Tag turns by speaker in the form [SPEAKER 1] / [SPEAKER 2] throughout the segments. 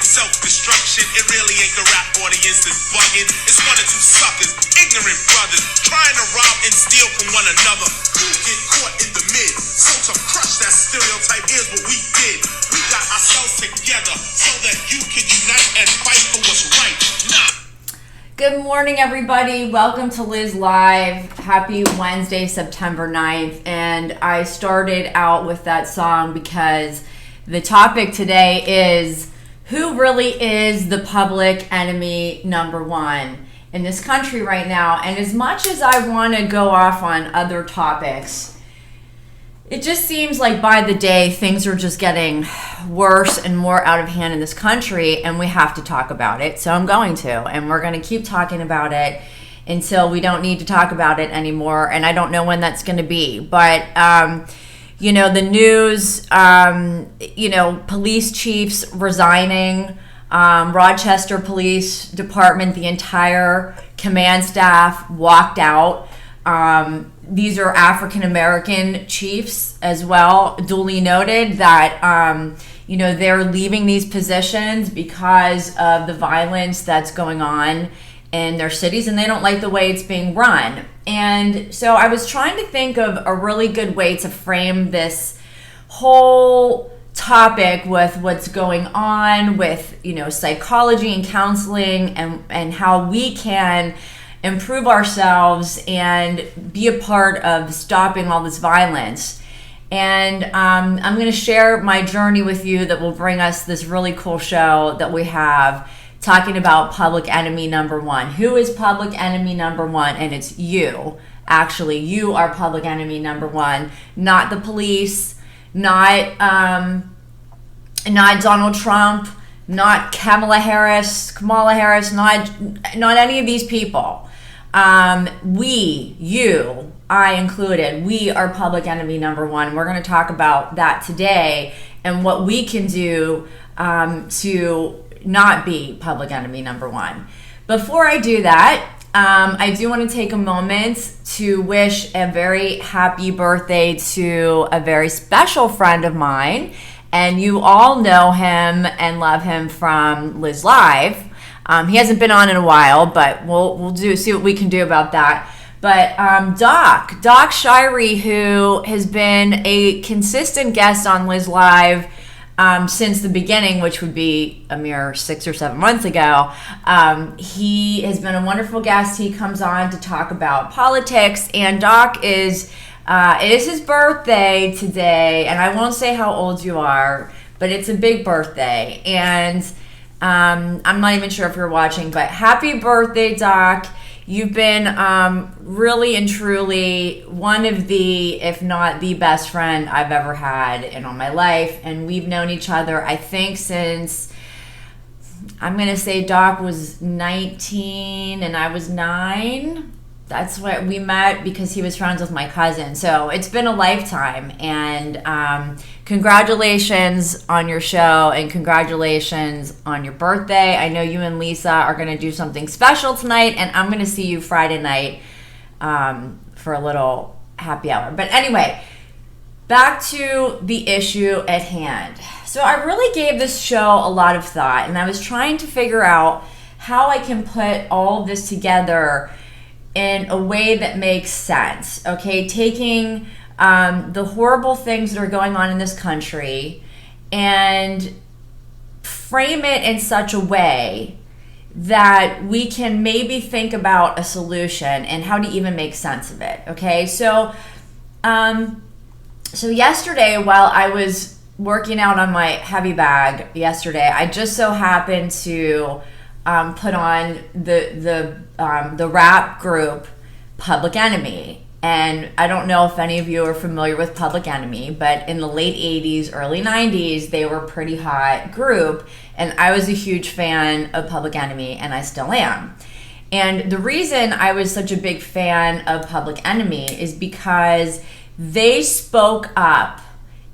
[SPEAKER 1] Self-destruction, it really ain't the rap audience that's bugging. It's one or two suckers, ignorant brothers, trying to rob and steal from one another. Who get caught in the mid? So to crush that stereotype, here's what we did. We got ourselves together so that you can unite and fight for what's right.
[SPEAKER 2] Good morning, everybody. Welcome to Liz Live. Happy Wednesday, September 9th. And I started out with that song because the topic today is who really is the public enemy number one in this country right now. And as much as I want to go off on other topics, it just seems like by the day things are just getting worse and more out of hand in this country, and we have to talk about it. So I'm going to, and we're going to keep talking about it until we don't need to talk about it anymore. And I don't know when that's going to be, but the news, police chiefs resigning, Rochester Police Department, the entire command staff walked out. These are African-American chiefs as well. Duly noted that, they're leaving these positions because of the violence that's going on in their cities, and they don't like the way it's being run. And so I was trying to think of a really good way to frame this whole topic with what's going on with, psychology and counseling and how we can improve ourselves and be a part of stopping all this violence. And I'm going to share my journey with you that will bring us this really cool show that we have talking about public enemy number one. Who is public enemy number one? And it's you. Actually, you are public enemy number one, not the police, not Donald Trump, not Kamala Harris, not any of these people. You, I included, we are public enemy number one. We're going to talk about that today and what we can do to not be public enemy number one. Before I do that, I do want to take a moment to wish a very happy birthday to a very special friend of mine, and you all know him and love him from Liz Live. He hasn't been on in a while, but we'll see what we can do about that. But Doc Shirey, who has been a consistent guest on Liz Live since the beginning, which would be a mere 6 or 7 months ago. He has been a wonderful guest. He comes on to talk about politics, and Doc it is his birthday today, and I won't say how old you are, but it's a big birthday, and I'm not even sure if you're watching, but happy birthday, Doc. You've been really and truly one of the, if not the best friend I've ever had in all my life. And we've known each other, I think, since, I'm going to say Doc was 19 and I was 9. That's what we met because he was friends with my cousin. So it's been a lifetime. And congratulations on your show and congratulations on your birthday. I know you and Lisa are going to do something special tonight, and I'm going to see you Friday night for a little happy hour. But anyway, back to the issue at hand. So I really gave this show a lot of thought, and I was trying to figure out how I can put all of this together in a way that makes sense, okay? Taking the horrible things that are going on in this country and frame it in such a way that we can maybe think about a solution and how to even make sense of it, okay? So yesterday, while I was working out on my heavy bag yesterday, I just so happened to put on the rap group Public Enemy. And I don't know if any of you are familiar with Public Enemy, but in the late 80s, early 90s, they were a pretty hot group. And I was a huge fan of Public Enemy, and I still am. And the reason I was such a big fan of Public Enemy is because they spoke up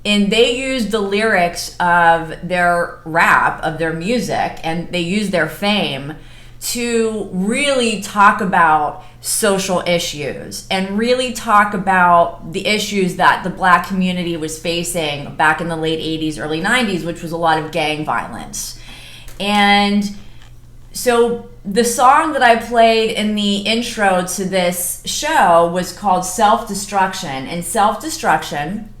[SPEAKER 2] and they used the lyrics of their rap, of their music, and they used their fame to really talk about social issues and really talk about the issues that the Black community was facing back in the late 80s, early 90s, which was a lot of gang violence. And so the song that I played in the intro to this show was called Self-Destruction. And Self-Destruction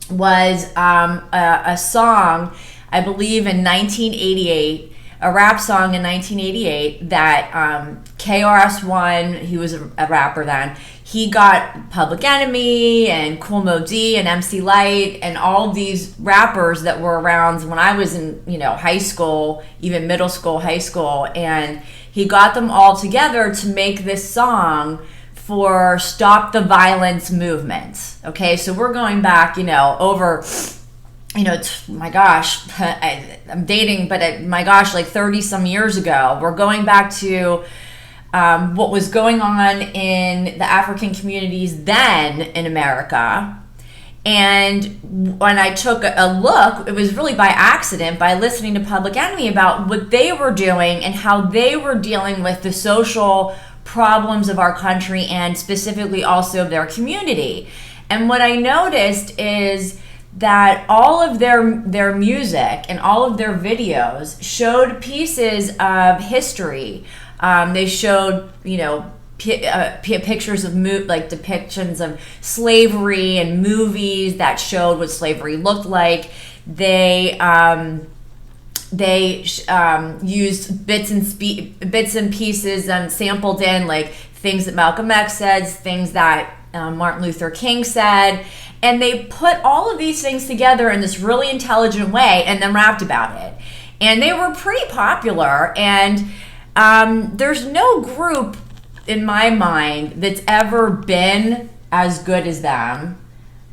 [SPEAKER 2] was a song, I believe in 1988, a rap song in 1988 that KRS-One, he was a rapper then, he got Public Enemy and Kool Moe Dee and MC Lyte and all these rappers that were around when I was in, high school, even middle school, high school, and he got them all together to make this song for Stop the Violence movement. Okay, so we're going back, over, my gosh, I'm dating, but my gosh, like 30 some years ago. We're going back to what was going on in the African communities then in America. And when I took a look, it was really by accident, by listening to Public Enemy about what they were doing and how they were dealing with the social problems of our country and specifically also their community. And what I noticed is that all of their music and all of their videos showed pieces of history. They showed, pictures of depictions of slavery and movies that showed what slavery looked like. They used bits and pieces and sampled in like things that Malcolm X said, things that Martin Luther King said, and they put all of these things together in this really intelligent way and then rapped about it. And they were pretty popular, and there's no group in my mind that's ever been as good as them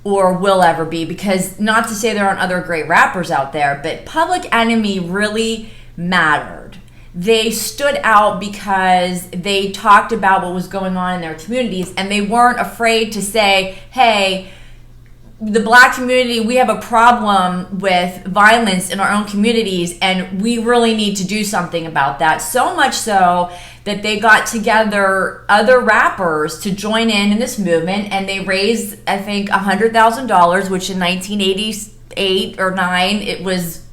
[SPEAKER 2] or will ever be, because not to say there aren't other great rappers out there, but Public Enemy really mattered. They stood out because they talked about what was going on in their communities, and they weren't afraid to say, hey, the Black community, we have a problem with violence in our own communities, and we really need to do something about that. So much so that they got together other rappers to join in this movement, and they raised, I think, $100,000, which in 1988 or 9, it was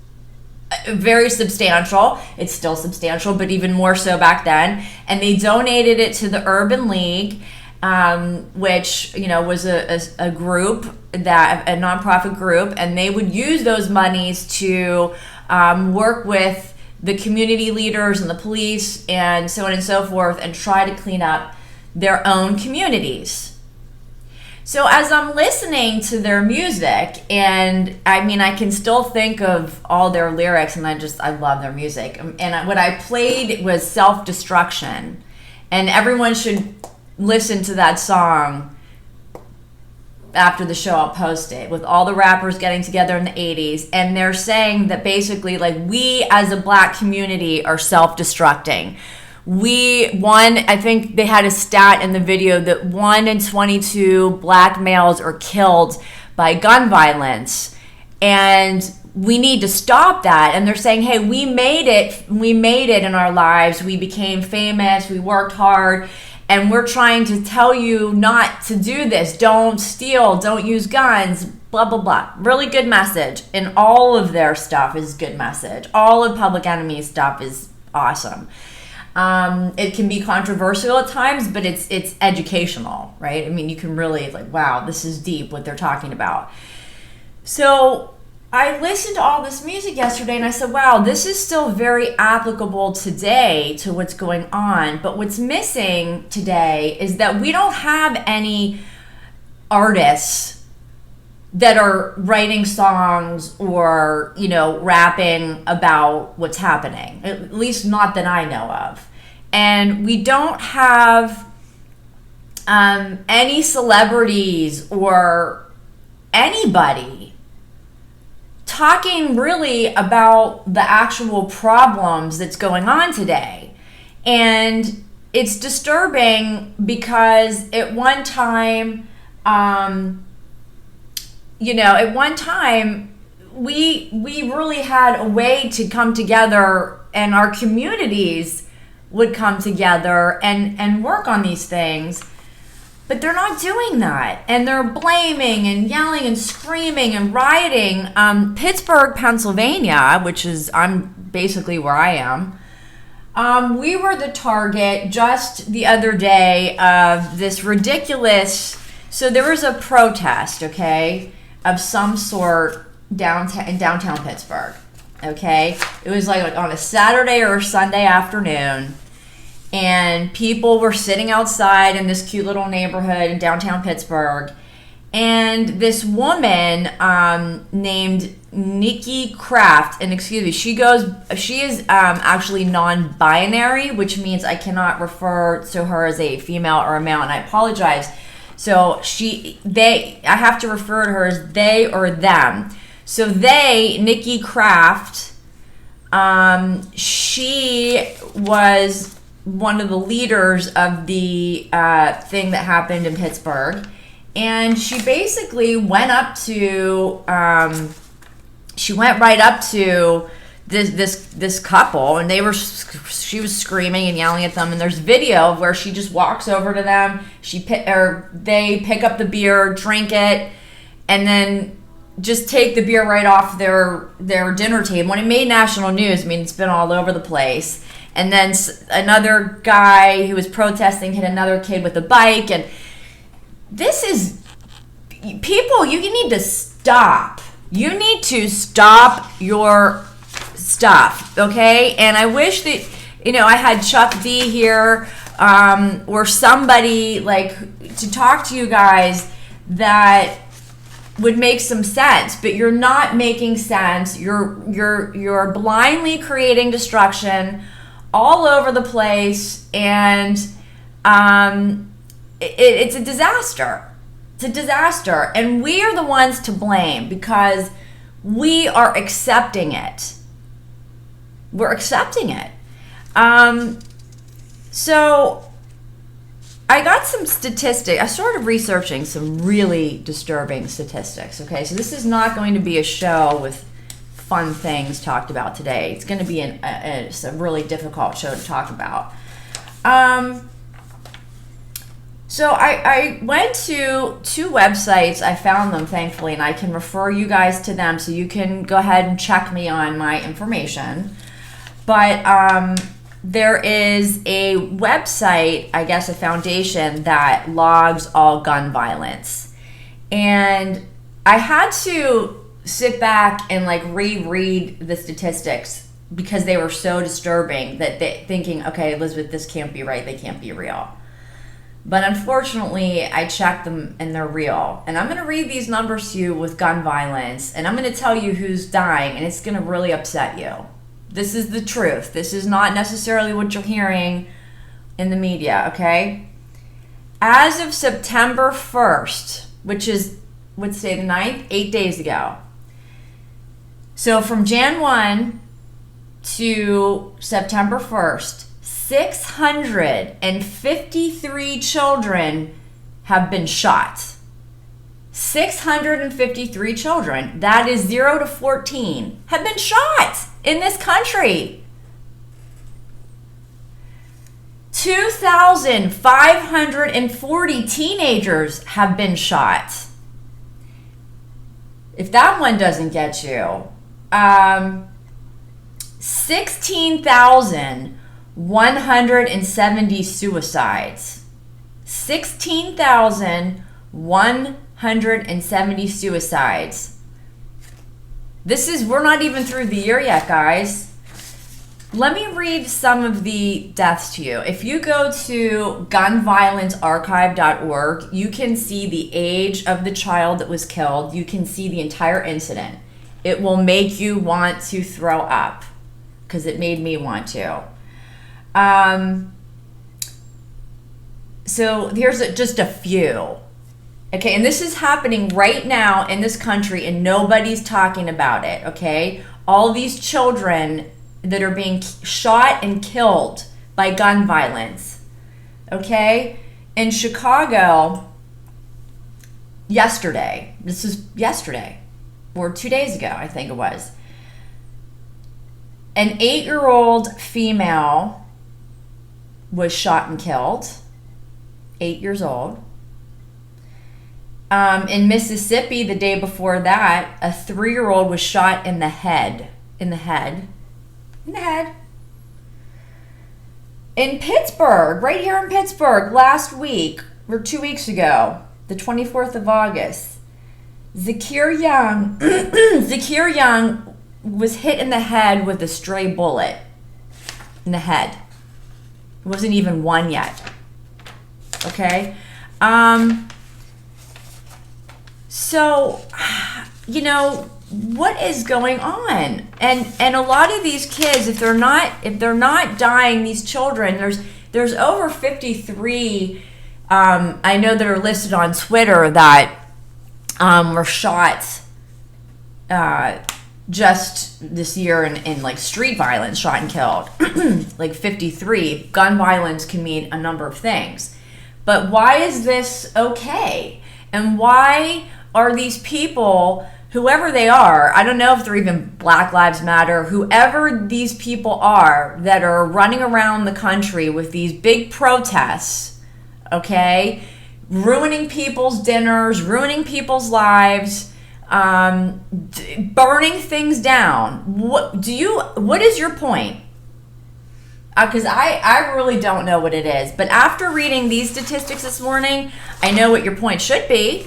[SPEAKER 2] very substantial. It's still substantial, but even more so back then. And they donated it to the Urban League, which was a group, that a nonprofit group, and they would use those monies to work with the community leaders and the police and so on and so forth, and try to clean up their own communities. So as I'm listening to their music, and I can still think of all their lyrics, and I love their music. And what I played was Self-Destruction, and everyone should listen to that song after the show. I'll post it, with all the rappers getting together in the 80s, and they're saying that basically, like, we as a Black community are self-destructing. I think they had a stat in the video that 1 in 22 Black males are killed by gun violence, and we need to stop that. And they're saying, hey, we made it in our lives, we became famous, we worked hard, and we're trying to tell you not to do this. Don't steal, don't use guns, blah, blah, blah. Really good message. And all of their stuff is good message. All of Public Enemy's stuff is awesome. It can be controversial at times, but it's educational, right? You can really, wow, this is deep what they're talking about. So I listened to all this music yesterday, and I said, wow, this is still very applicable today to what's going on. But what's missing today is that we don't have any artists that are writing songs or, rapping about what's happening, at least not that I know of. And we don't have any celebrities or anybody talking really about the actual problems that's going on today. And it's disturbing because at one time, at one time, we really had a way to come together, and our communities would come together and work on these things. But they're not doing that. And they're blaming and yelling and screaming and rioting. Pittsburgh, Pennsylvania, which is, I'm basically where I am, we were the target just the other day of this ridiculous, so there was a protest, okay, of some sort in downtown Pittsburgh, okay? It was like on a Saturday or a Sunday afternoon, and people were sitting outside in this cute little neighborhood in downtown Pittsburgh, and this woman named Nikki Kraft, and excuse me, she is actually non-binary, which means I cannot refer to her as a female or a male, and I apologize. So I have to refer to her as they or them. So Nikki Kraft, she was one of the leaders of the thing that happened in Pittsburgh, and she basically went right up to this couple, and she was screaming and yelling at them, and there's video of where she just walks over to them, they pick up the beer, drink it, and then just take the beer right off their dinner table. And it made national news. I mean, it's been all over the place. And then another guy who was protesting hit another kid with a bike. And this is, people, you need to stop. You need to stop your stuff, okay? And I wish that, I had Chuck D here, or somebody to talk to you guys that would make some sense, but you're not making sense. You're blindly creating destruction all over the place, and it's a disaster. It's a disaster, and we are the ones to blame because we are accepting it. We're accepting it. So I got some statistics. I started researching some really disturbing statistics. Okay, so this is not going to be a show with fun things talked about today. It's going to be a really difficult show to talk about. So I went to two websites. I found them, thankfully, and I can refer you guys to them so you can go ahead and check me on my information. But there is a website, I guess a foundation, that logs all gun violence. And I had to sit back and reread the statistics because they were so disturbing that thinking, okay, Elizabeth, this can't be right. They can't be real. But unfortunately, I checked them and they're real. And I'm going to read these numbers to you with gun violence, and I'm going to tell you who's dying, and it's going to really upset you. This is the truth. This is not necessarily what you're hearing in the media, okay? As of September 1st, which is, let's say the 9th, 8 days ago. So from Jan 1 to September 1st, 653 children have been shot. 653 children, that is 0 to 14, have been shot in this country. 2,540 teenagers have been shot. If that one doesn't get you, 16,170 suicides. 16,170 suicides. We're not even through the year yet, guys. Let me read some of the deaths to you. If you go to gunviolencearchive.org, you can see the age of the child that was killed. You can see the entire incident. It will make you want to throw up, because it made me want to. So here's just a few. Okay, and this is happening right now in this country, and nobody's talking about it, okay? All these children that are being shot and killed by gun violence, okay? In Chicago, yesterday. This is yesterday or 2 days ago, I think it was. An 8-year-old female was shot and killed. 8 years old. In Mississippi, the day before that, a 3-year-old was shot in the head. In Pittsburgh, right here in Pittsburgh, last week, or 2 weeks ago, the 24th of August, Zakir Young was hit in the head with a stray bullet. In the head. It wasn't even one yet. Okay? So, what is going on? And a lot of these kids, if they're not dying, these children, there's over 53 I know that are listed on Twitter that were shot just this year in like street violence, shot and killed. Like 53. Gun violence can mean a number of things. But why is this okay? And why are these people, whoever they are, I don't know if they're even Black Lives Matter, whoever these people are that are running around the country with these big protests, okay, ruining people's dinners, ruining people's lives, burning things down. What is your point? Because I really don't know what it is. But after reading these statistics this morning, I know what your point should be.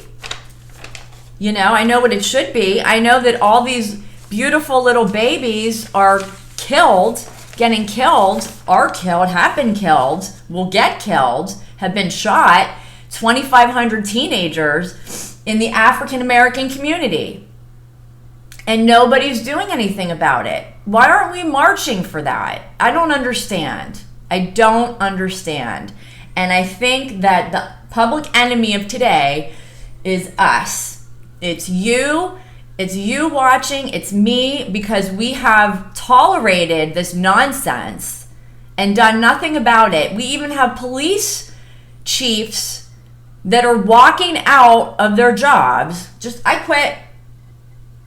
[SPEAKER 2] I know what it should be. I know that all these beautiful little babies are killed, getting killed, are killed, have been killed, will get killed, have been shot. 2,500 teenagers in the African American community. And nobody's doing anything about it. Why aren't we marching for that? I don't understand. And I think that the public enemy of today is us. It's you watching, it's me, because we have tolerated this nonsense and done nothing about it. We even have police chiefs that are walking out of their jobs. I quit.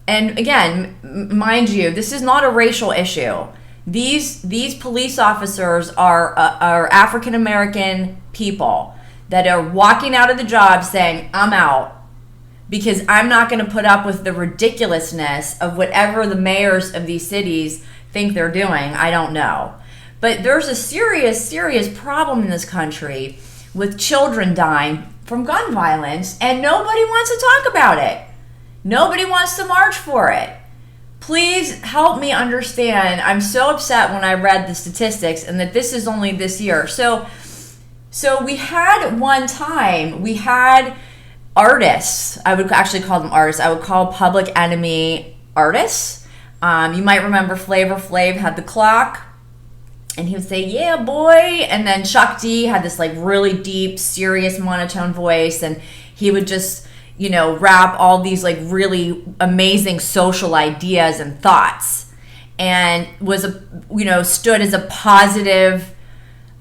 [SPEAKER 2] And again, mind you, this is not a racial issue. These police officers are African American people that are walking out of the job saying, I'm out, because I'm not going to put up with the ridiculousness of whatever the mayors of these cities think they're doing. I don't know. But there's a serious, serious problem in this country with children dying from gun violence, and nobody wants to talk about it. Nobody wants to march for it. Please help me understand. I'm so upset when I read the statistics and that this is only this year. So we had artists. I would actually call them artists. I would call Public Enemy artists. You might remember Flavor Flav had the clock, and he would say, "Yeah, boy." And then Chuck D had this like really deep, serious monotone voice, and he would just, rap all these like really amazing social ideas and thoughts, and was stood as a positive,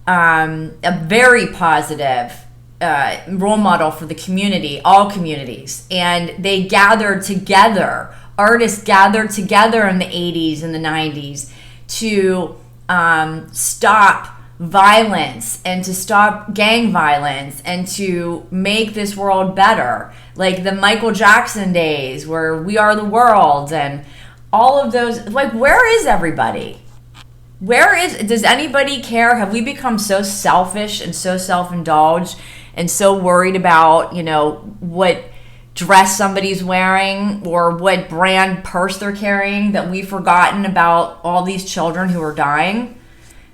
[SPEAKER 2] a very positive role model for the community, all communities. And they gathered together, artists gathered together in the 80s and the 90s to stop violence and to stop gang violence and to make this world better. Like the Michael Jackson days where We Are the World and all of those. Like, where is everybody? Does anybody care? Have we become so selfish and so self-indulged and so worried about, what dress somebody's wearing or what brand purse they're carrying that we've forgotten about all these children who are dying?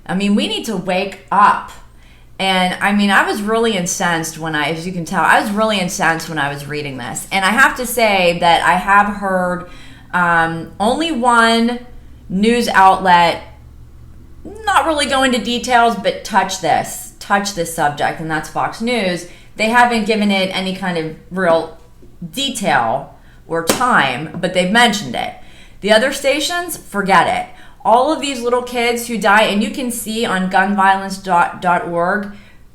[SPEAKER 2] I mean, we need to wake up. And I mean, I was really incensed as you can tell, I was really incensed when I was reading this. And I have to say that I have heard only one news outlet not really go into details, but touch this subject, and that's Fox News. They haven't given it any kind of real detail or time, but they've mentioned it. The other stations, forget it. All of these little kids who die, and you can see on gunviolence.org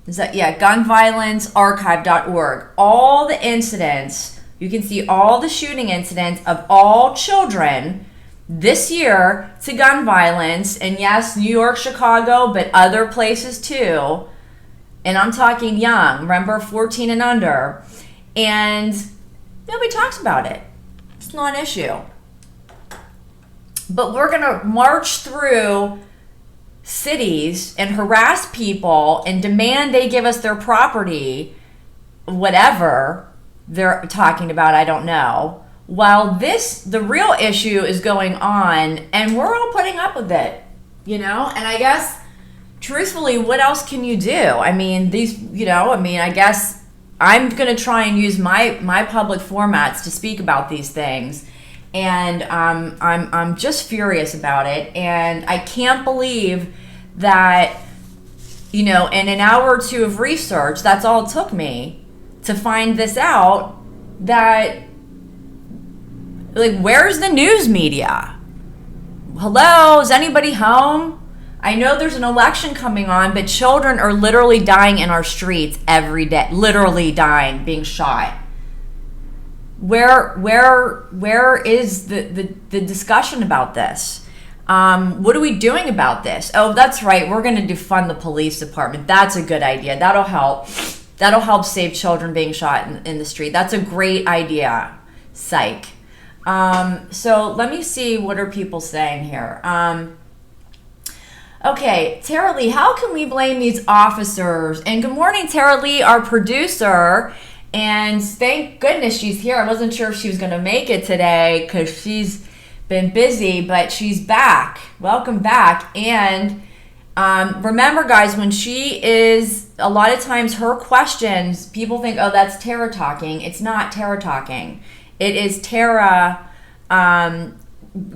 [SPEAKER 2] Is that, yeah, gunviolencearchive.org. All the incidents, you can see all the shooting incidents of all children this year to gun violence. And yes, New York, Chicago, but other places too. And I'm talking young, remember, 14 and under. And nobody talks about it. It's not an issue. But we're going to march through cities and harass people and demand they give us their property, whatever they're talking about, I don't know, while the real issue is going on, and we're all putting up with it, And I guess, truthfully, what else can you do? I mean, I guess I'm going to try and use my public formats to speak about these things. And I'm just furious about it. And I can't believe that, in an hour or two of research, that's all it took me to find this out, that, where's the news media? Hello, is anybody home? I know there's an election coming on, but children are literally dying in our streets every day. Literally dying, being shot. Where is the discussion about this? What are we doing about this? Oh, that's right. We're going to defund the police department. That's a good idea. That'll help. That'll help save children being shot in the street. That's a great idea. Psych. So let me see, what are people saying here? Okay, Tara Lee, how can we blame these officers? And good morning, Tara Lee, our producer. And thank goodness she's here. I wasn't sure if she was going to make it today because she's been busy, but she's back. Welcome back. And remember, guys, when she is, a lot of times her questions, people think, oh, that's Tara talking. It's not Tara talking. It is Tara.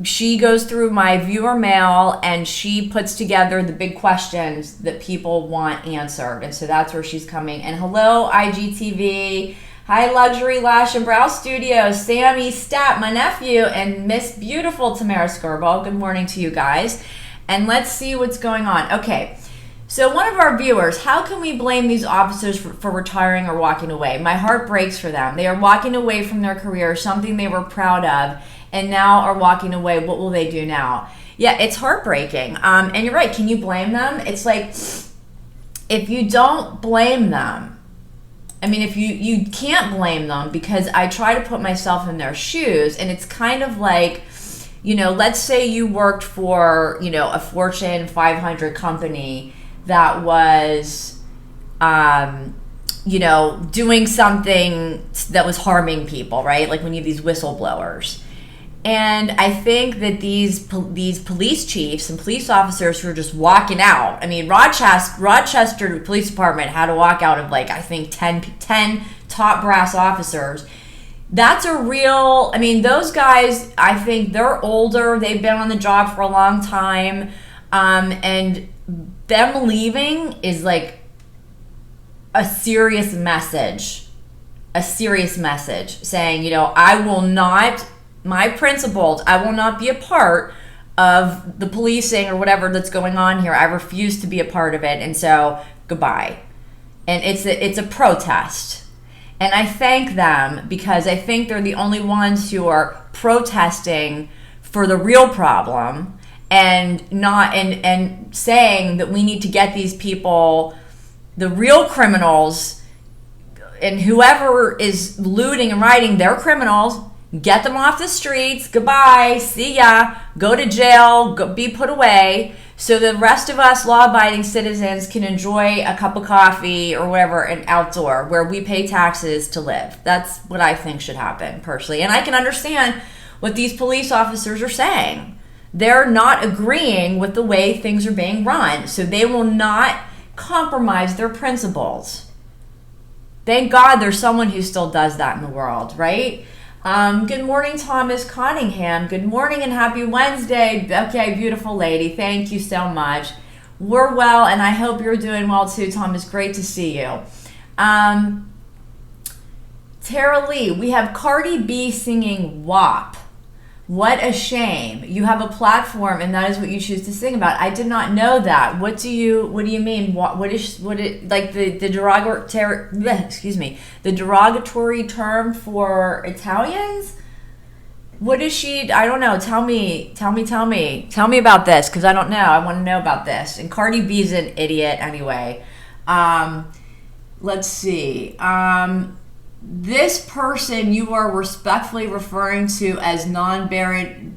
[SPEAKER 2] She goes through my viewer mail and she puts together the big questions that people want answered. And so that's where she's coming. And hello, IGTV. Hi, Luxury Lash and Brow Studios. Sammy Stapp, my nephew, and Miss Beautiful Tamara Skirball. Good morning to you guys. And let's see what's going on. Okay. So one of our viewers, how can we blame these officers for retiring or walking away? My heart breaks for them. They are walking away from their career, something they were proud of, and now are walking away. What will they do now? Yeah, it's heartbreaking. And you're right. Can you blame them? It's like, if you don't blame them, I mean, if you can't blame them, because I try to put myself in their shoes, and it's kind of like, let's say you worked for, a Fortune 500 company that was, doing something that was harming people, right? Like when you have these whistleblowers. And I think that these police chiefs and police officers who are just walking out. I mean, Rochester Police Department had to walk out of, like, I think 10 top brass officers. That's a real, I mean, those guys, I think they're older. They've been on the job for a long time. And them leaving is like a serious message saying, I will not, my principles, I will not be a part of the policing or whatever that's going on here. I refuse to be a part of it. And so goodbye. And it's a protest. And I thank them, because I think they're the only ones who are protesting for the real problem, and not and saying that we need to get these people, the real criminals, and whoever is looting and rioting, they're criminals. Get them off the streets. Goodbye. See ya. Go to jail. Be put away. So the rest of us law-abiding citizens can enjoy a cup of coffee or whatever, an outdoor, where we pay taxes to live. That's what I think should happen, personally. And I can understand what these police officers are saying. They're not agreeing with the way things are being run. So they will not compromise their principles. Thank God there's someone who still does that in the world, right? Good morning, Thomas Cottingham. Good morning and happy Wednesday. Okay, beautiful lady. Thank you so much. We're well, and I hope you're doing well too, Thomas. Great to see you. Tara Lee, we have Cardi B singing WAP. What a shame. You have a platform and that is what you choose to sing about. I did not know that. What do you mean? What is like the derogatory term for Italians? What is she? I don't know. Tell me about this, because I don't know. I want to know about this. And Cardi B's an idiot anyway. Let's see. This person you are respectfully referring to as non-binary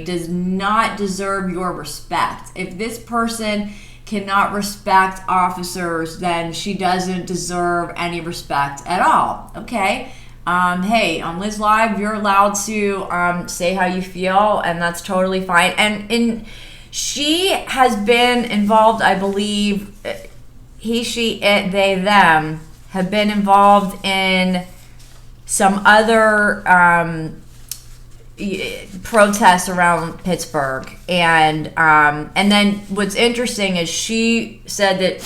[SPEAKER 2] does not deserve your respect. If this person cannot respect officers, then she doesn't deserve any respect at all. Okay? Hey, on Liz Live, you're allowed to say how you feel, and that's totally fine. And she has been involved, I believe, he, she, it, they, them, have been involved in some other protests around Pittsburgh, and then what's interesting is she said that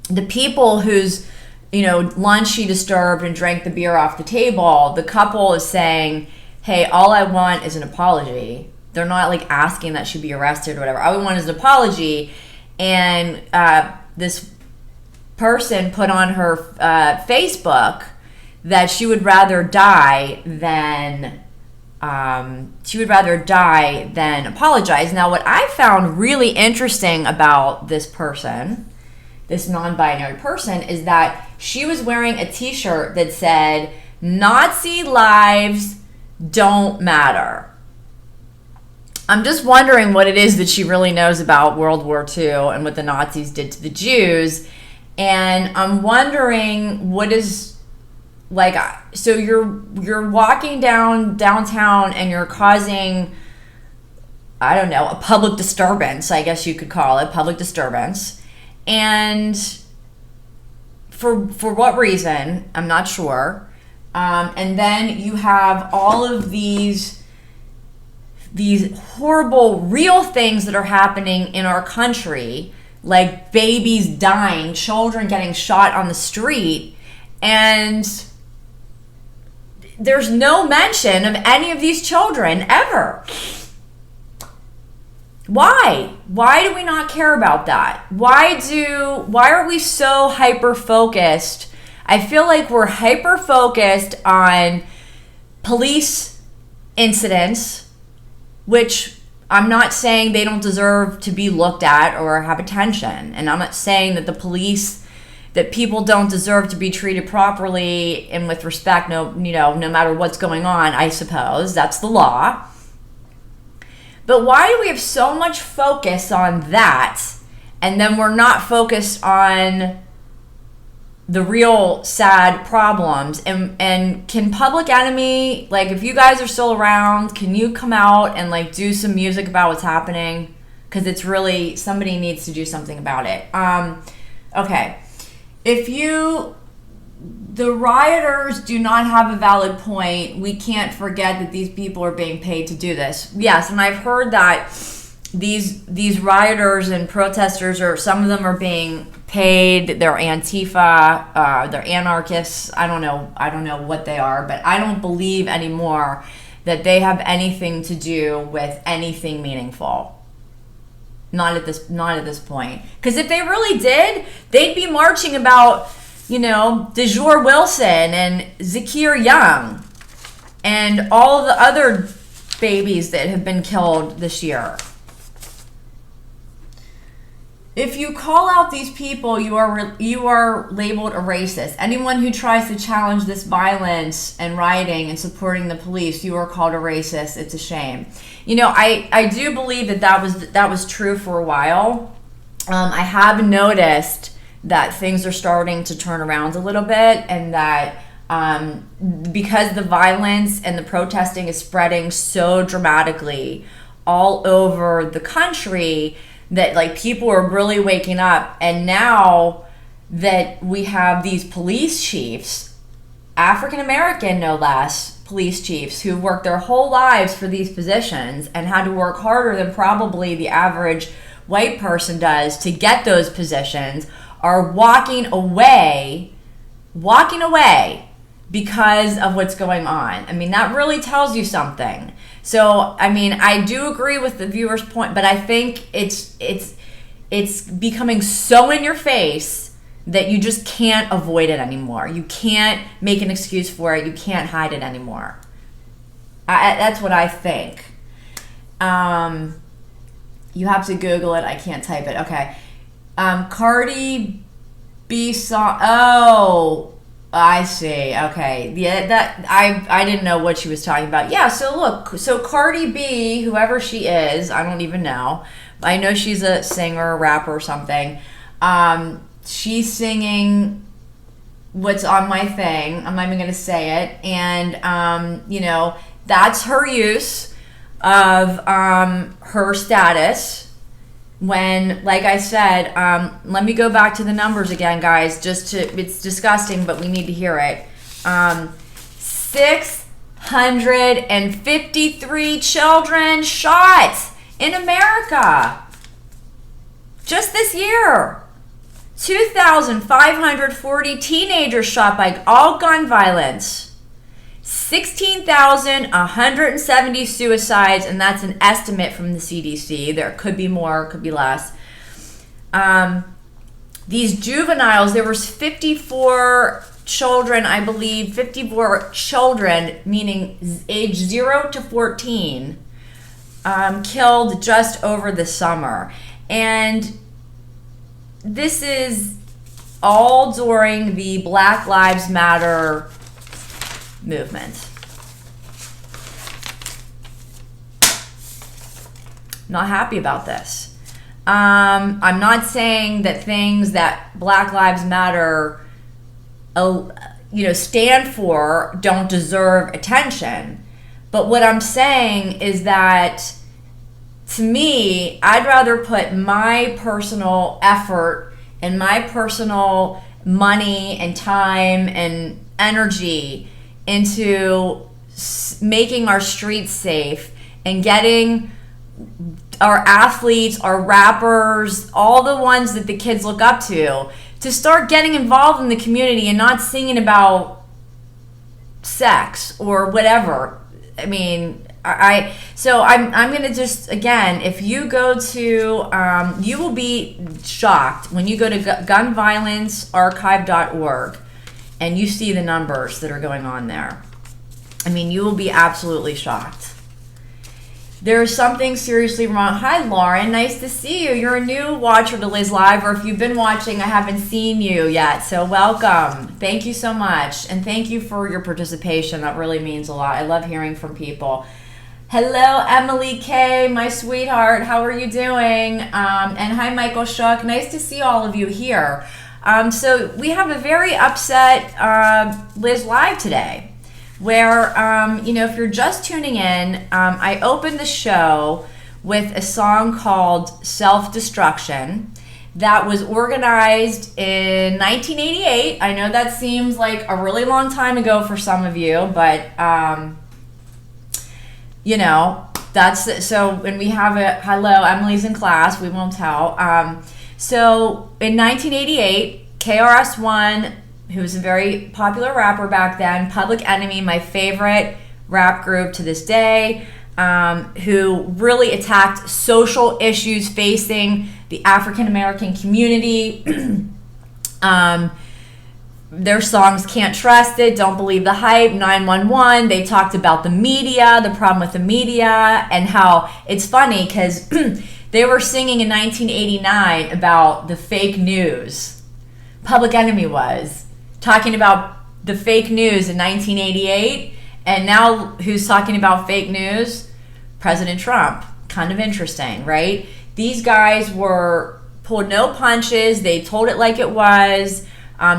[SPEAKER 2] the people whose lunch she disturbed and drank the beer off the table, the couple is saying, hey, all I want is an apology. They're not like asking that she be arrested or whatever. All we want is an apology. And this person put on her Facebook that she would rather die than apologize. Now, what I found really interesting about this person, this non-binary person, is that she was wearing a t-shirt that said, Nazi lives don't matter. I'm just wondering what it is that she really knows about World War II and what the Nazis did to the Jews. And I'm wondering what is, like, so you're walking downtown and you're causing, I don't know, a public disturbance, I guess you could call it, public disturbance. And for what reason, I'm not sure. And then you have all of these horrible real things that are happening in our country, like babies dying, children getting shot on the street, and there's no mention of any of these children ever. Why? Why do we not care about that? Why are we so hyper-focused? I feel like we're hyper-focused on police incidents, which I'm not saying they don't deserve to be looked at or have attention. And I'm not saying that that people don't deserve to be treated properly and with respect, no matter what's going on, I suppose. That's the law. But why do we have so much focus on that, and then we're not focused on the real sad problems? And can Public Enemy, like, if you guys are still around, can you come out and like do some music about what's happening? Because it's really, somebody needs to do something about it. Okay. The rioters do not have a valid point. We can't forget that these people are being paid to do this. Yes, and I've heard that these rioters and protesters, or some of them are being paid. They're Antifa, they're anarchists. I don't know what they are, but I don't believe anymore that they have anything to do with anything meaningful. Not at this point. Because if they really did, they'd be marching about, DeJour Wilson and Zakir Young and all of the other babies that have been killed this year. If you call out these people, you are labeled a racist. Anyone who tries to challenge this violence and rioting and supporting the police, you are called a racist. It's a shame. I do believe that was true for a while. I have noticed that things are starting to turn around a little bit, and that because the violence and the protesting is spreading so dramatically all over the country, that like people are really waking up. And now that we have these police chiefs, African American no less, police chiefs who worked their whole lives for these positions and had to work harder than probably the average white person does to get those positions, are walking away because of what's going on. I mean, that really tells you something. So, I mean, I do agree with the viewer's point, but I think it's becoming so in your face that you just can't avoid it anymore. You can't make an excuse for it. You can't hide it anymore. That's what I think. You have to Google it. I can't type it. Okay. Cardi B song. Oh, I see. Okay. Yeah, that I didn't know what she was talking about. Yeah, so look, so Cardi B, whoever she is, I don't even know. I know she's a singer, a rapper or something. She's singing what's on my thing. I'm not even going to say it. And, that's her use of her status when, like I said, let me go back to the numbers again, guys, it's disgusting, but we need to hear it. 653 children shot in America just this year. 2,540 teenagers shot by all gun violence. 16,170 suicides, and that's an estimate from the CDC. There could be more, could be less. These juveniles, there was 54 children, I believe, 54 children, meaning age 0 to 14, killed just over the summer. And this is all during the Black Lives Matter movement. Not happy about this. I'm not saying that things that Black Lives Matter stand for don't deserve attention. But what I'm saying is that, to me, I'd rather put my personal effort and my personal money and time and energy into making our streets safe and getting our athletes, our rappers, all the ones that the kids look up to start getting involved in the community and not singing about sex or whatever. I mean, I'm going to just, again, if you go to, you will be shocked when you go to gunviolencearchive.org and you see the numbers that are going on there. I mean, you will be absolutely shocked. There's something seriously wrong. Hi, Lauren. Nice to see you. You're a new watcher to Liz Live, or if you've been watching, I haven't seen you yet. So welcome. Thank you so much. And thank you for your participation. That really means a lot. I love hearing from people. Hello, Emily K, my sweetheart. How are you doing? And hi, Michael Shook. Nice to see all of you here. So we have a very upset Liz Live today, where, if you're just tuning in, I opened the show with a song called Self-Destruction that was organized in 1988. I know that seems like a really long time ago for some of you, but, that's, so when we have it, hello, Emily's in class, we won't tell. So in 1988, KRS-One, who was a very popular rapper back then, Public Enemy, my favorite rap group to this day, who really attacked social issues facing the African American community. Their songs Can't Trust It, Don't Believe the Hype, 911, they talked about the media, the problem with the media, and how it's funny because they were singing in 1989 about the fake news. Public Enemy was talking about the fake news in 1988, and now who's talking about fake news? President Trump. Kind of interesting, right? These guys pulled no punches. They told it like it was.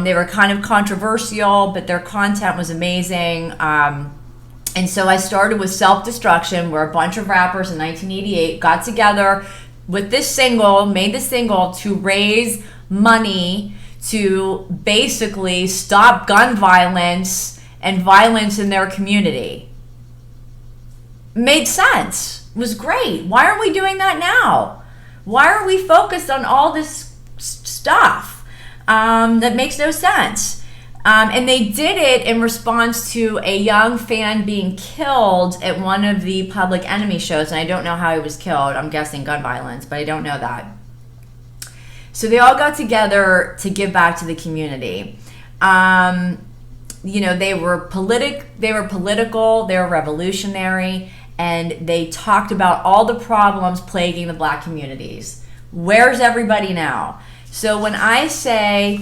[SPEAKER 2] They were kind of controversial, but their content was amazing. And so I started with Self-Destruction, where a bunch of rappers in 1988 got together with this single, made the single to raise money to basically stop gun violence and violence in their community. Made sense. It was great. Why aren't we doing that now? Why are we focused on all this stuff that makes no sense? And they did it in response to a young fan being killed at one of the Public Enemy shows. And I don't know how he was killed. I'm guessing gun violence, but I don't know that. So they all got together to give back to the community. They were political, they were revolutionary, and they talked about all the problems plaguing the black communities. Where's everybody now? So when I say,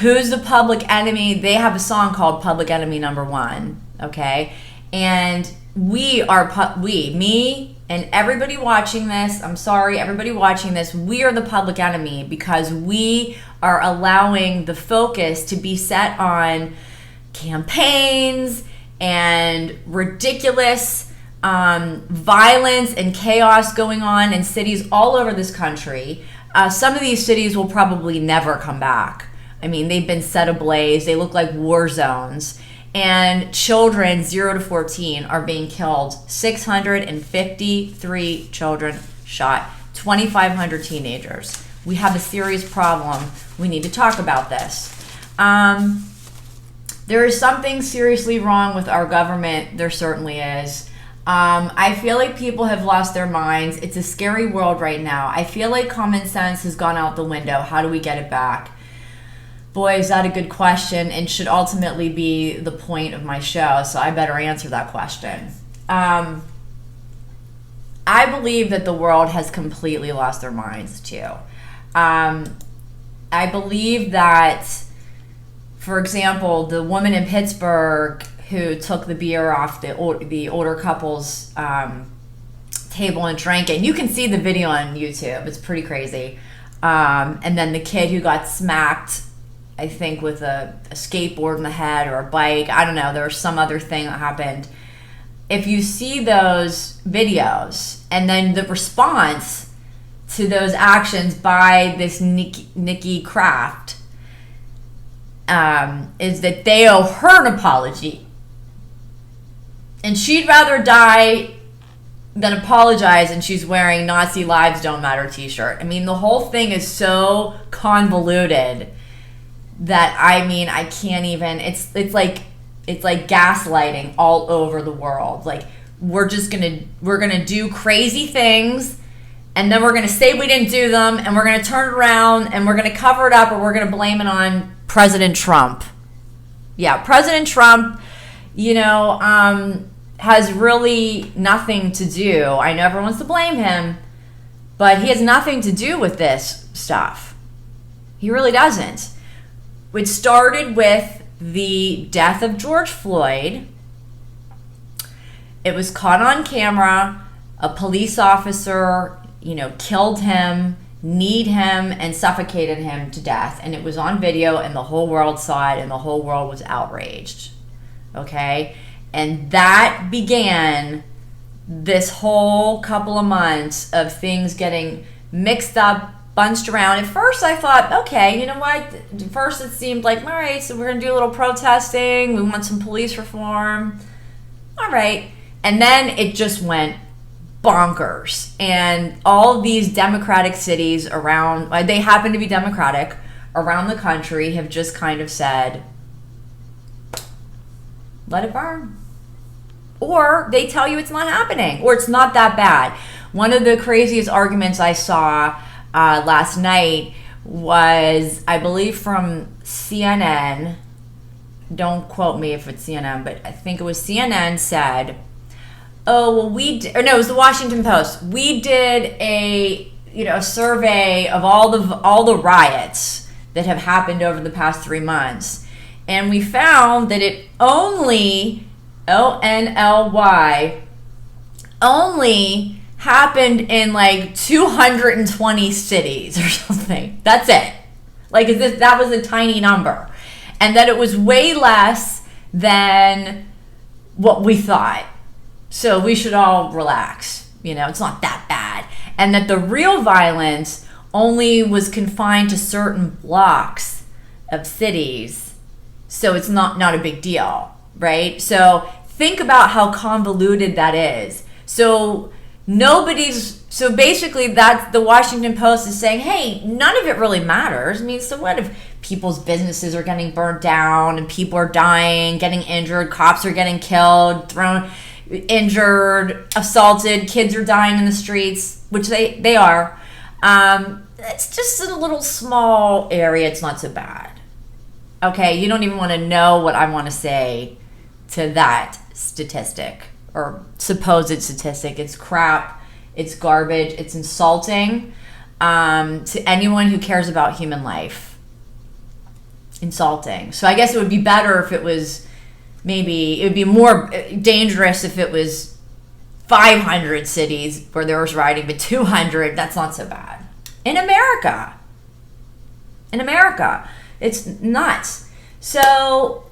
[SPEAKER 2] who's the public enemy? They have a song called Public Enemy Number One, okay? And me and everybody watching this, I'm sorry, everybody watching this, we are the public enemy because we are allowing the focus to be set on campaigns and ridiculous violence and chaos going on in cities all over this country. Some of these cities will probably never come back. I mean, they've been set ablaze. They look like war zones. And children 0 to 14 are being killed. 653 children shot. 2,500 teenagers. We have a serious problem. We need to talk about this. There is something seriously wrong with our government. There certainly is. I feel like people have lost their minds. It's a scary world right now. I feel like common sense has gone out the window. How do we get it back? Boy, is that a good question and should ultimately be the point of my show, so I better answer that question. I believe that the world has completely lost their minds, too. I believe that, for example, the woman in Pittsburgh who took the beer off the older couple's table and drank it, and you can see the video on YouTube. It's pretty crazy. And then the kid who got smacked, I think, with a skateboard in the head or a bike. I don't know. There was some other thing that happened. If you see those videos and then the response to those actions by this Nikki Kraft is that they owe her an apology. And she'd rather die than apologize, and she's wearing Nazi Lives Don't Matter t-shirt. I mean, the whole thing is so convoluted that I can't even. It's like gaslighting all over the world. Like we're gonna do crazy things, and then we're gonna say we didn't do them, and we're gonna turn it around, and we're gonna cover it up, or we're gonna blame it on President Trump. Yeah, President Trump, has really nothing to do. I know everyone wants to blame him, but he has nothing to do with this stuff. He really doesn't. It started with the death of George Floyd. It was caught on camera. A police officer, killed him, kneed him, and suffocated him to death. And it was on video, and the whole world saw it, and the whole world was outraged. Okay? And that began this whole couple of months of things getting mixed up, bunched around. At first I thought, okay, you know what? At first it seemed like, all right, so we're going to do a little protesting. We want some police reform. All right. And then it just went bonkers. And all of these democratic cities around, they happen to be democratic, around the country have just kind of said, let it burn. Or they tell you it's not happening, or it's not that bad. One of the craziest arguments I saw last night was, I believe, from CNN. Don't quote me if it's CNN, but I think it was CNN said, oh, well, it was the Washington Post. We did a survey of all the riots that have happened over the past 3 months. And we found that it only, ONLY, only happened in like 220 cities or something. That's it. That was a tiny number. And that it was way less than what we thought. So we should all relax. It's not that bad. And that the real violence only was confined to certain blocks of cities. So it's not a big deal, right? So think about how convoluted that is. So So basically that's the Washington Post is saying, hey, none of it really matters. I mean, so what if people's businesses are getting burnt down and people are dying, getting injured, cops are getting killed, injured, assaulted, kids are dying in the streets, which they are. It's just a little small area. It's not so bad. Okay, you don't even want to know what I want to say to that statistic or supposed statistic. It's crap. It's garbage. It's insulting to anyone who cares about human life. Insulting. So I guess it would be better if it was it would be more dangerous if it was 500 cities where there was rioting, but 200, that's not so bad. In America, it's nuts. So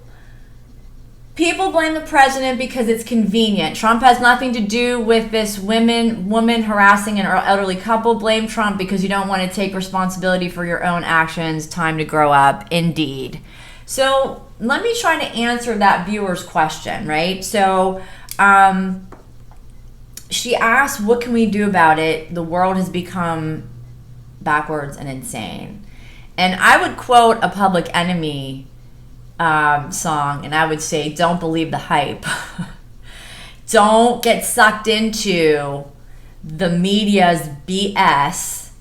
[SPEAKER 2] people blame the president because it's convenient. Trump has nothing to do with this woman harassing an elderly couple. Blame Trump because you don't want to take responsibility for your own actions. Time to grow up, indeed. So let me try to answer that viewer's question, right? So she asked, what can we do about it? The world has become backwards and insane. And I would quote a Public Enemy song, and I would say, don't believe the hype. Don't get sucked into the media's BS,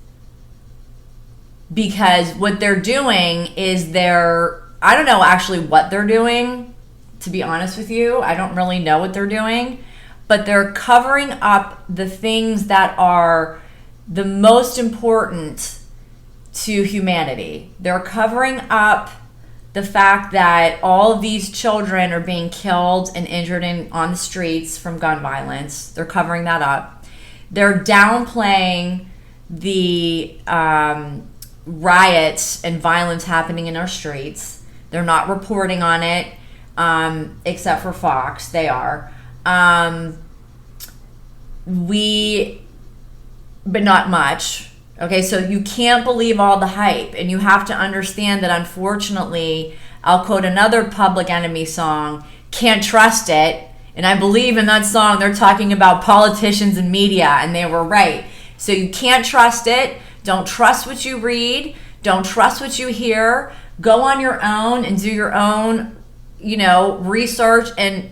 [SPEAKER 2] because what they're doing is I don't know actually what they're doing, to be honest with you. I don't really know what they're doing, but they're covering up the things that are the most important to humanity. They're covering up the fact that all of these children are being killed and injured on the streets from gun violence. They're covering that up. They're downplaying the riots and violence happening in our streets. They're not reporting on it, except for Fox. They are. But not much. Okay, so you can't believe all the hype, and you have to understand that, unfortunately, I'll quote another Public Enemy song, Can't Trust It, and I believe in that song they're talking about politicians and media, and they were right. So you can't trust it. Don't trust what you read. Don't trust what you hear. Go on your own and do your own, research, and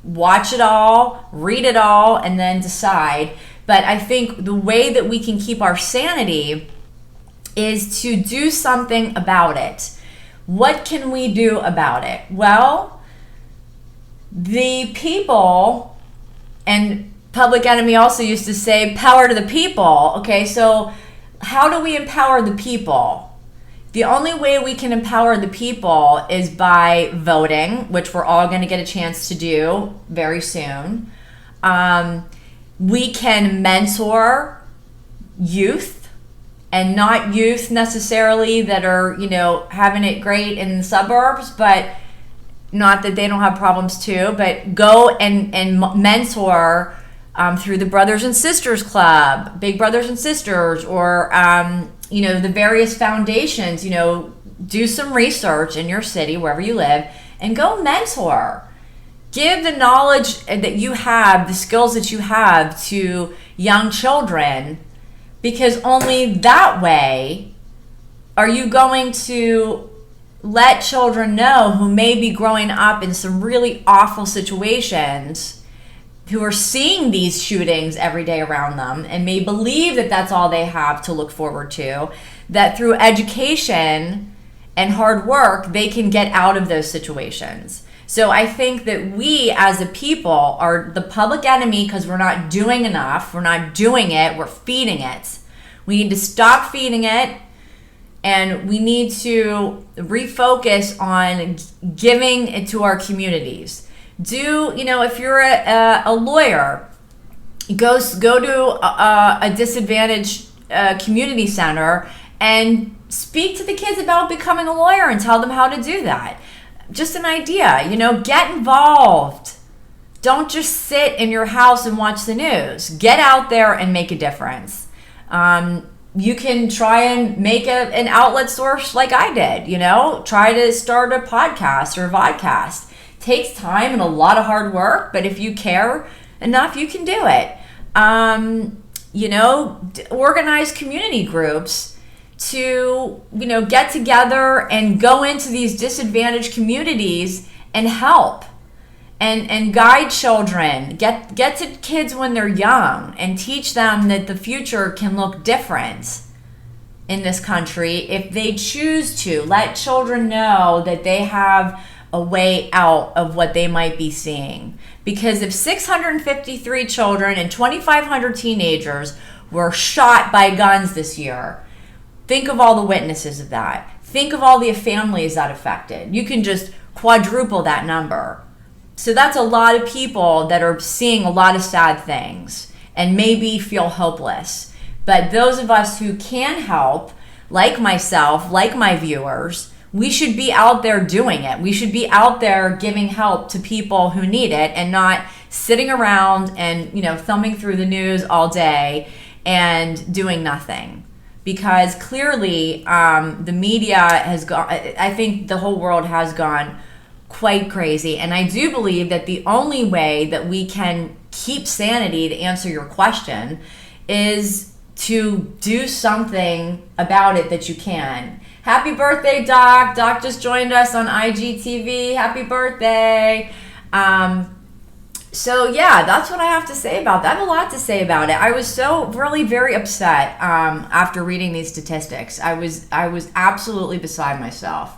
[SPEAKER 2] watch it all, read it all, and then decide. But I think the way that we can keep our sanity is to do something about it. What can we do about it? Well, the people, and Public Enemy also used to say, power to the people. Okay, so how do we empower the people? The only way we can empower the people is by voting, which we're all going to get a chance to do very soon. We can mentor youth, and not youth necessarily that are, having it great in the suburbs, but not that they don't have problems too, but go and mentor through the Brothers and Sisters Club, Big Brothers and Sisters, or, the various foundations, do some research in your city, wherever you live, and go mentor. Give the knowledge that you have, the skills that you have to young children, because only that way are you going to let children know who may be growing up in some really awful situations, who are seeing these shootings every day around them and may believe that that's all they have to look forward to, that through education and hard work, they can get out of those situations. So I think that we as a people are the public enemy because we're not doing enough. We're not doing it. We're feeding it. We need to stop feeding it, and we need to refocus on giving it to our communities. If you're a lawyer, go to a disadvantaged community center and speak to the kids about becoming a lawyer and tell them how to do that. Just an idea, get involved. Don't just sit in your house and watch the news. Get out there and make a difference. You can try and make an outlet source like I did, try to start a podcast or a vodcast. Takes time and a lot of hard work, but if you care enough, you can do it. organize community groups to, get together and go into these disadvantaged communities and help and guide children, get to kids when they're young and teach them that the future can look different in this country if they choose to. Let children know that they have a way out of what they might be seeing. Because if 653 children and 2,500 teenagers were shot by guns this year, think of all the witnesses of that. Think of all the families that affected. You can just quadruple that number. So that's a lot of people that are seeing a lot of sad things and maybe feel hopeless. But those of us who can help, like myself, like my viewers, we should be out there doing it. We should be out there giving help to people who need it and not sitting around and, thumbing through the news all day and doing nothing. Because clearly the media has gone, I think the whole world has gone quite crazy. And I do believe that the only way that we can keep sanity, to answer your question, is to do something about it that you can. Happy birthday, Doc. Doc just joined us on IGTV. Happy birthday. So yeah, that's what I have to say about that. I have a lot to say about it. I was so really very upset after reading these statistics. I was absolutely beside myself.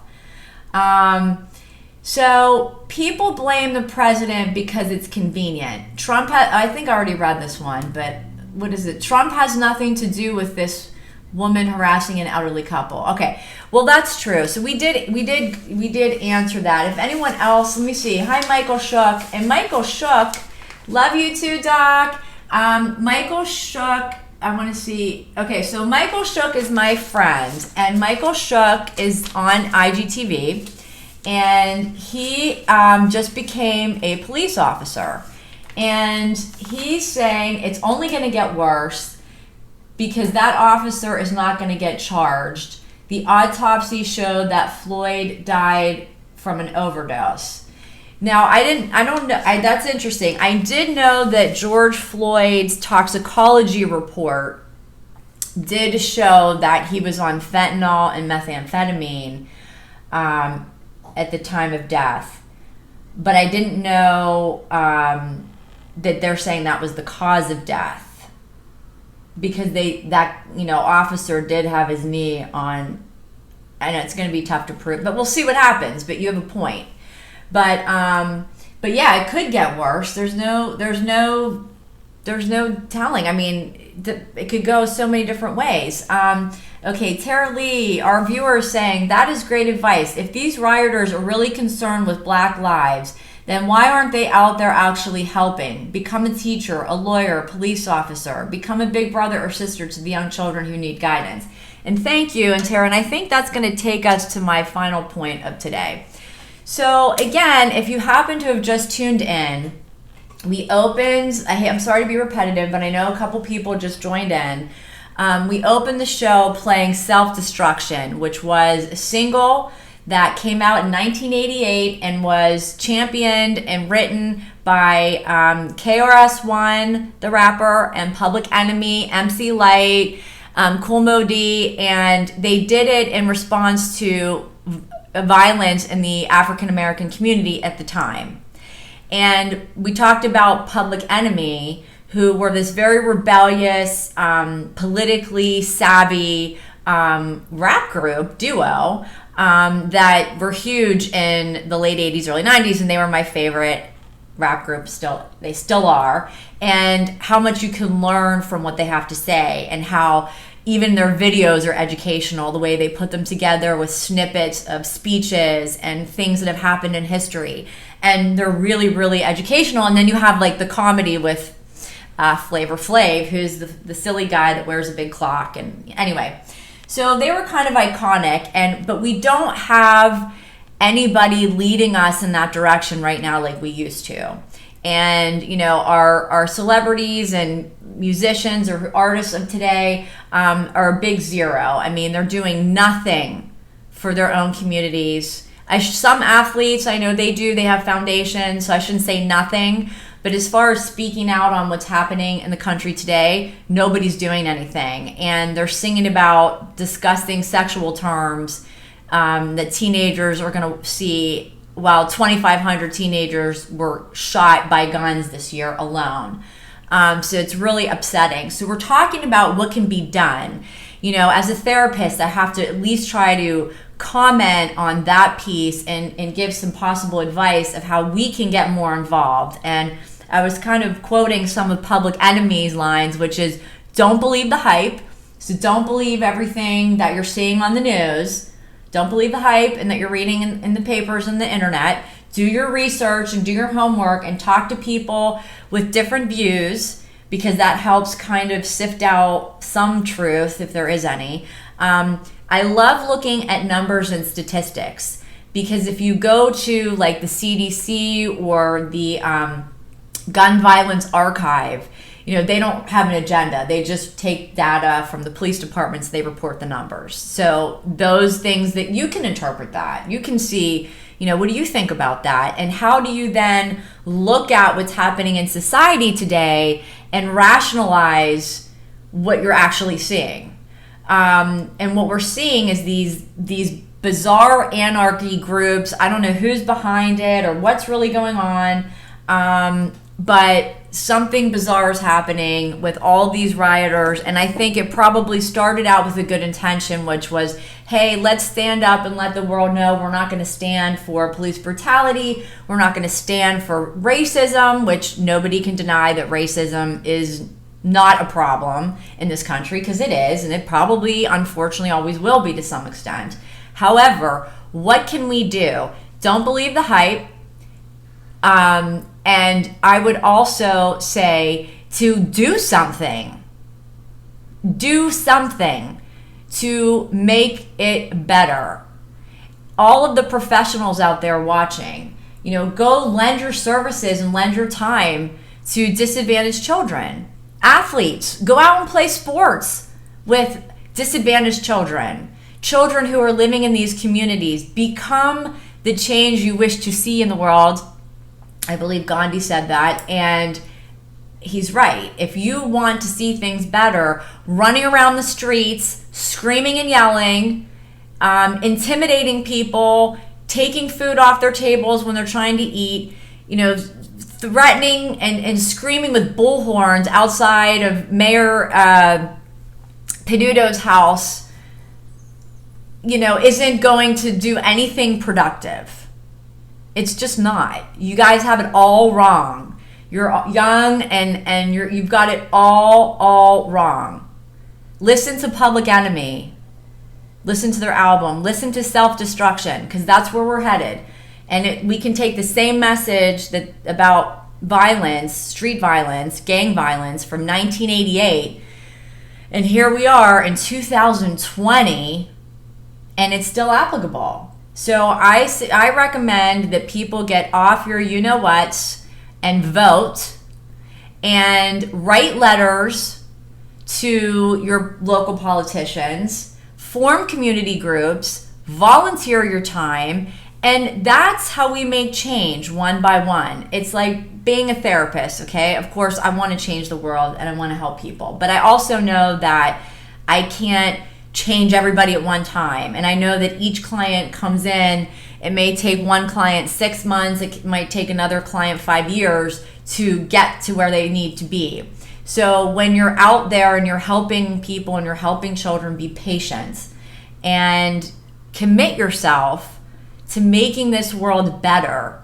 [SPEAKER 2] So people blame the president because it's convenient. Trump I think I already read this one, but what is it? Trump has nothing to do with this woman harassing an elderly couple. Okay, well that's true. So we did answer that. If anyone else, let me see. Hi, Michael Shook. And Michael Shook, love you too, Doc. Michael Shook, I want to see. Okay, so Michael Shook is my friend, and Michael Shook is on IGTV, and he just became a police officer. And he's saying it's only going to get worse because that officer is not going to get charged. The autopsy showed that Floyd died from an overdose. Now, that's interesting. I did know that George Floyd's toxicology report did show that he was on fentanyl and methamphetamine at the time of death. But I didn't know that they're saying that was the cause of death, because officer did have his knee on. I know it's going to be tough to prove, but we'll see what happens. But you have a point. But yeah, it could get worse. There's no telling. I mean, it could go so many different ways. Okay, Tara Lee, our viewer, is saying that is great advice. If these rioters are really concerned with Black lives, then why aren't they out there actually helping? Become a teacher, a lawyer, police officer. Become a big brother or sister to the young children who need guidance. And thank you, and Tara, and I think that's going to take us to my final point of today. So again, if you happen to have just tuned in, we opened, I'm sorry to be repetitive, but I know a couple people just joined in. We opened the show playing Self-Destruction, which was a single that came out in 1988 and was championed and written by KRS-One, the rapper, and Public Enemy, MC Lyte, Kool Moe Dee, and they did it in response to violence in the African American community at the time. And we talked about Public Enemy, who were this very rebellious, politically savvy rap group, duo, that were huge in the late 80s, early 90s, and they were my favorite rap group. They still are. And how much you can learn from what they have to say, and how even their videos are educational, the way they put them together with snippets of speeches and things that have happened in history. And they're really, really educational. And then you have like the comedy with Flavor Flav, who's the silly guy that wears a big clock. And anyway, so they were kind of iconic, but we don't have anybody leading us in that direction right now like we used to. And our celebrities and musicians or artists of today are a big zero. I mean, they're doing nothing for their own communities. Some athletes, I know they have foundations, so I shouldn't say nothing. But But as far as speaking out on what's happening in the country today, nobody's doing anything. And they're singing about disgusting sexual terms that teenagers are going to see, while 2,500 teenagers were shot by guns this year alone. So it's really upsetting. So we're talking about what can be done. You know, as a therapist, I have to at least try to comment on that piece and give some possible advice of how we can get more involved. And I was kind of quoting some of Public Enemy's lines, which is, don't believe the hype. So don't believe everything that you're seeing on the news. Don't believe the hype and that you're reading in the papers and the internet. Do your research and do your homework and talk to people with different views, because that helps kind of sift out some truth, if there is any. I love looking at numbers and statistics, because if you go to like the CDC or the Gun Violence Archive, you know, they don't have an agenda. They just take data from the police departments. They report the numbers. So those things that you can interpret that. You can see, you know, what do you think about that? And how do you then look at what's happening in society today and rationalize what you're actually seeing? And what we're seeing is these bizarre anarchy groups. I don't know who's behind it or what's really going on, but something bizarre is happening with all these rioters. And I think it probably started out with a good intention, which was, hey, let's stand up and let the world know we're not going to stand for police brutality. We're not going to stand for racism, which nobody can deny that racism is not a problem in this country, because it is, and it probably, unfortunately, always will be to some extent. However, what can we do? Don't believe the hype. And I would also say to do something to make it better. All of the professionals out there watching, you know, go lend your services and lend your time to disadvantaged children. Athletes, go out and play sports with disadvantaged children. Children who are living in these communities. Become the change you wish to see in the world. I believe Gandhi said that, and he's right. If you want to see things better, running around the streets, screaming and yelling, intimidating people, taking food off their tables when they're trying to eat, you know, threatening and screaming with bullhorns outside of Mayor Peduto's house, you know, isn't going to do anything productive. It's just not. You guys have it all wrong. You're young and you've got it all wrong. Listen to Public Enemy. Listen to their album. Listen to Self-Destruction, because that's where we're headed. And we can take the same message that about violence, street violence, gang violence from 1988, and here we are in 2020, and it's still applicable. So I recommend that people get off your you-know-whats and vote and write letters to your local politicians, form community groups, volunteer your time, and that's how we make change one by one. It's like being a therapist, okay? Of course, I want to change the world and I want to help people, but I also know that I can't change everybody at one time. And I know that each client comes in, it may take one client 6 months, it might take another client 5 years to get to where they need to be. So when you're out there and you're helping people and you're helping children, be patient and commit yourself to making this world better,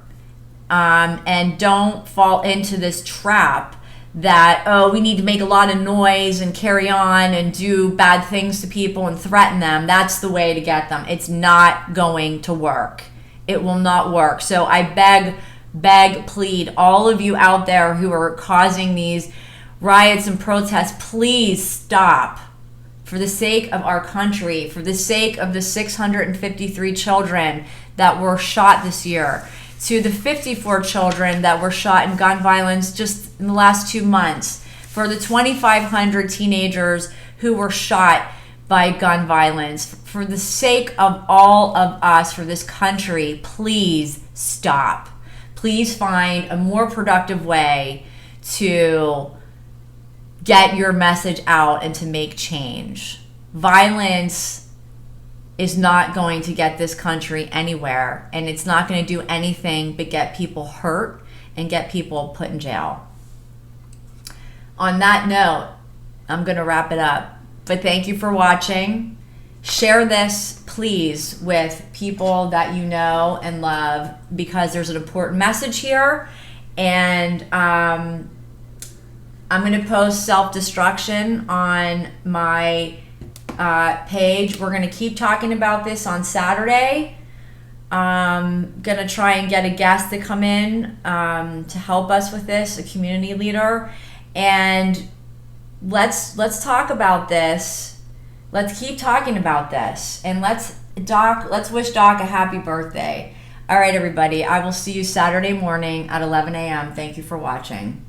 [SPEAKER 2] and don't fall into this trap that, oh, we need to make a lot of noise and carry on and do bad things to people and threaten them. That's the way to get them. It's not going to work. It will not work. So I beg, plead, all of you out there who are causing these riots and protests, please stop. For the sake of our country, for the sake of the 653 children that were shot this year, to the 54 children that were shot in gun violence just in the last 2 months, for the 2,500 teenagers who were shot by gun violence, for the sake of all of us, for this country, please stop. please find a more productive way to get your message out and to make change. Violence is not going to get this country anywhere, and it's not going to do anything but get people hurt and get people put in jail. On that note, I'm going to wrap it up. But thank you for watching. Share this, please, with people that you know and love, because there's an important message here. And I'm going to post self-destruction on my page. We're going to keep talking about this on Saturday. I'm going to try and get a guest to come in to help us with this, a community leader. And let's talk about this. Let's keep talking about this. And let's wish Doc a happy birthday. All right, everybody. I will see you Saturday morning at 11 a.m. Thank you for watching.